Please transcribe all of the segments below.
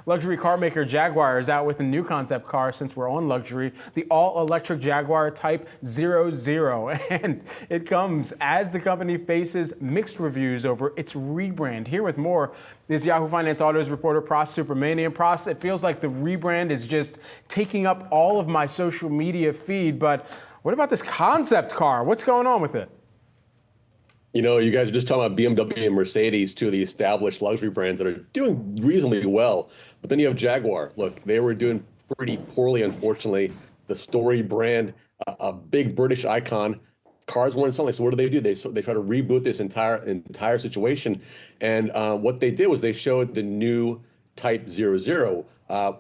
Luxury car maker Jaguar is out with a new concept car since we're on luxury, the all-electric Jaguar Type 00. And it comes as the company faces mixed reviews over its rebrand. Here with more is Yahoo Finance Autos reporter Pras Subramanian. Pras, it feels like the rebrand is just taking up all of my social media feed, but what about this concept car? What's going on with it? You know, you guys are just talking about BMW and Mercedes, two of the established luxury brands that are doing reasonably well. But then you have Jaguar. Look, they were doing pretty poorly, unfortunately. The Story brand, a big British icon, cars weren't selling. So what do? They try to reboot this entire situation. And what they did was they showed the new Type 00,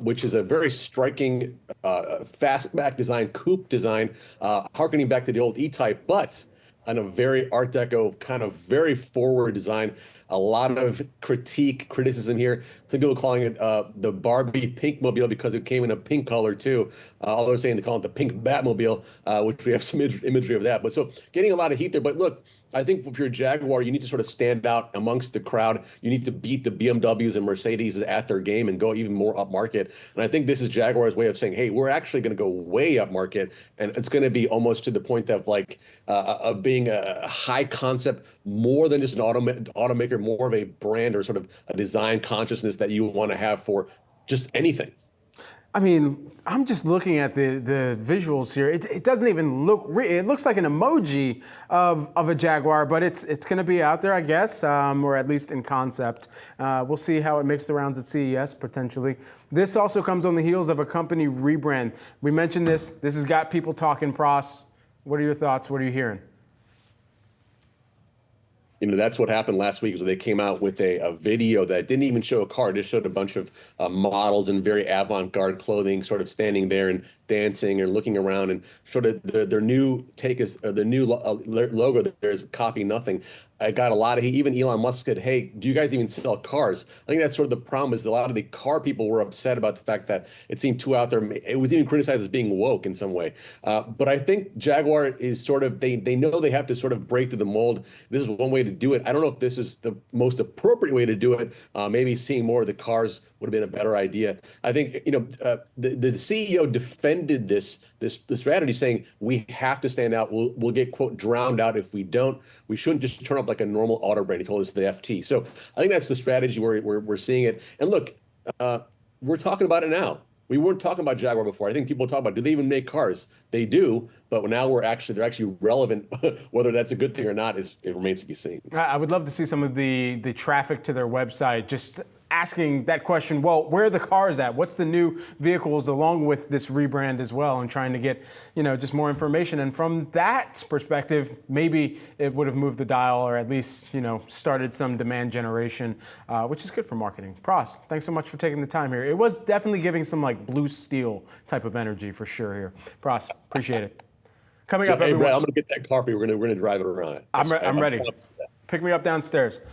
which is a very striking fastback design, coupe design, harkening back to the old E-Type, but on a very Art Deco, kind of very forward design. A lot of criticism here. Some people calling it the Barbie pink mobile because it came in a pink color too. Although saying they call it the pink Batmobile, which we have some imagery of that. But so getting a lot of heat there. But look, I think if you're a Jaguar, you need to sort of stand out amongst the crowd. You need to beat the BMWs and Mercedes at their game and go even more upmarket. And I think this is Jaguar's way of saying, hey, we're actually going to go way upmarket. And it's going to be almost to the point of like of being a high concept, more than just an automaker, more of a brand or sort of a design consciousness that you want to have for just anything. I mean, I'm just looking at the visuals here. It doesn't even look, it looks like an emoji of a Jaguar, but it's going to be out there, I guess, or at least in concept. We'll see how it makes the rounds at CES, potentially. This also comes on the heels of a company rebrand. We mentioned this. This has got people talking, Pras. What are your thoughts? What are you hearing? You know, that's what happened last week. So they came out with a video that didn't even show a car. It just showed a bunch of models in very avant-garde clothing, sort of standing there and dancing and looking around, and sort of their new take is the new logo there is copy nothing. I got a lot of heat. Even Elon Musk said, hey, do you guys even sell cars? I think that's sort of the problem, is a lot of the car people were upset about the fact that it seemed too out there. It was even criticized as being woke in some way. But I think Jaguar is sort of, they know they have to sort of break through the mold. This is one way to do it. I don't know if this is the most appropriate way to do it. Maybe seeing more of the cars would have been a better idea. I think, you know, the CEO defended this strategy, saying we have to stand out. We'll get, quote, drowned out if we don't. We shouldn't just turn up like a normal auto brand. He told us the FT. So I think that's the strategy we're seeing it. And look, we're talking about it now. We weren't talking about Jaguar before. I think people talk about, do they even make cars? They do, but now they're actually relevant. Whether that's a good thing or not it remains to be seen. I would love to see some of the traffic to their website, just asking that question, well, where are the cars at? What's the new vehicles along with this rebrand as well, and trying to get, you know, just more information. And from that perspective, maybe it would have moved the dial, or at least, you know, started some demand generation, which is good for marketing. Pras, thanks so much for taking the time here. It was definitely giving some like blue steel type of energy for sure here. Pras, appreciate it. Coming up, hey, everyone. Brad, I'm going to get that car for you. We're going to drive it around. I'm ready. Pick me up downstairs.